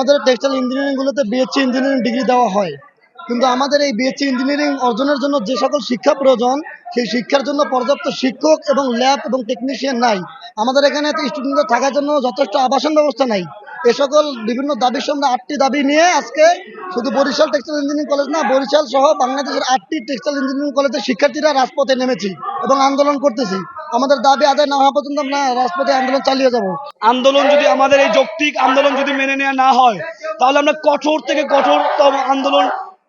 আমাদের textile ইঞ্জিনিয়ারিংগুলোতে BSc engineering degree দেওয়া হয়, কিন্তু আমাদের এই বিএসসি ইঞ্জিনিয়ারিং অর্জনের জন্য যে সকল শিক্ষা প্রয়োজন সেই শিক্ষার জন্য পর্যাপ্ত শিক্ষক এবং ল্যাব এবং টেকনিশিয়ান নাই। আমাদের এখানে স্টুডেন্টদের থাকার জন্য যথেষ্ট আবাসন ব্যবস্থা নাই। এ সকল বিভিন্ন দাবির সামনে 8টি দাবি নিয়ে আজকে শুধু বরিশাল টেক্সটাইল ইঞ্জিনিয়ারিং কলেজ না, বরিশাল সহ বাংলাদেশের 8টি টেক্সটাইল ইঞ্জিনিয়ারিং কলেজের শিক্ষার্থীরা রাজপথে নেমেছি এবং আন্দোলন করতেছি। আমাদের দাবি আদায় না হওয়া পর্যন্ত আমরা রাজপথে আন্দোলন চালিয়ে যাব। আন্দোলন যদি আমাদের এই যৌক্তিক আন্দোলন যদি মেনে নেওয়া না হয়, তাহলে আমরা কঠোর থেকে কঠোরতম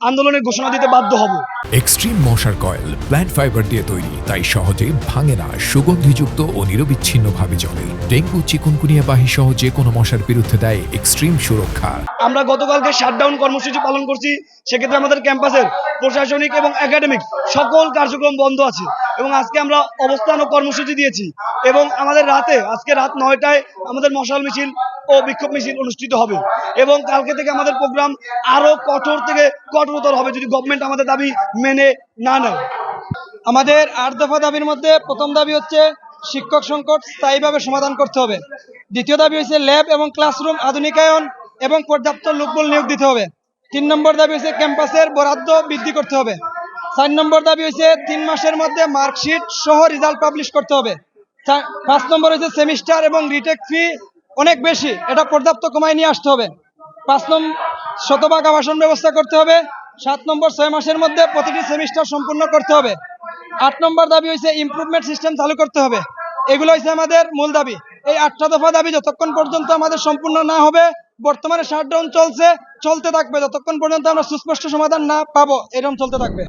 আন্দোলনের ঘোষণা দিতে বাধ্য হব। এক্সট্রিম মশার কয়েল প্ল্যান্ট ফাইবার দিয়ে তৈরি, তাই সহজে ভাঙে না, সুগন্ধিযুক্ত ও নিরবিচ্ছিন্নভাবে জ্বলে। ডেঙ্গু, চিকুনগুনিয়া বাহি সহ যে কোনো মশার বিরুদ্ধে দেয় এক্সট্রিম সুরক্ষা। আমরা গতকালকে শাটডাউন কর্মসূচি পালন করছি, সেক্ষেত্রে আমাদের ক্যাম্পাসের প্রশাসনিক এবং একাডেমিক সকল কার্যক্রম বন্ধ আছে এবং আজকে আমরা অবস্থান ও কর্মসূচি দিয়েছি এবং আমাদের আজকে রাত 9টায় আমাদের মশাল মিছিল ও বিক্ষোভ মিছিল অনুষ্ঠিত হবে এবং কালকে থেকে আমাদের প্রোগ্রাম আরো কঠোর থেকে কঠোরতর হবে যদি গভর্নমেন্ট আমাদের দাবি মেনে না নেয়। আমাদের 8 দফা দাবির মধ্যে প্রথম দাবি হচ্ছে শিক্ষক সংকট স্থায়ীভাবে সমাধান করতে হবে। দ্বিতীয় দাবি হচ্ছে ল্যাব এবং ক্লাসরুম আধুনিকায়ন এবং পর্যাপ্ত লোকবল নিয়োগ দিতে হবে। 3 নম্বর দাবি হচ্ছে ক্যাম্পাসের বরাদ্দ বৃদ্ধি করতে হবে। 4 নম্বর দাবি হচ্ছে 3 মাসের মধ্যে মার্কশিট সহ রেজাল্ট পাবলিশ করতে হবে। 5 নম্বর হচ্ছে সেমিস্টার এবং রিটেক ফি অনেক বেশি, এটা পর্যাপ্ত কমায় নিয়ে আসতে হবে। 5 নম্বর শতভাগ আবাসন ব্যবস্থা করতে হবে। 7 নম্বর 6 মাসের মধ্যে প্রতিটি সেমিস্টার সম্পূর্ণ করতে হবে। 8 নম্বর দাবি হচ্ছে ইমপ্রুভমেন্ট সিস্টেম চালু করতে হবে। এগুলো হচ্ছে আমাদের মূল দাবি। এই 8টা দফা দাবি যতক্ষণ পর্যন্ত আমাদের সম্পূর্ণ না হবে, বর্তমানে শাটডাউন চলতে থাকবে, যতক্ষণ পর্যন্ত আমরা সুস্পষ্ট সমাধান না পাবো এরকম চলতে থাকবে।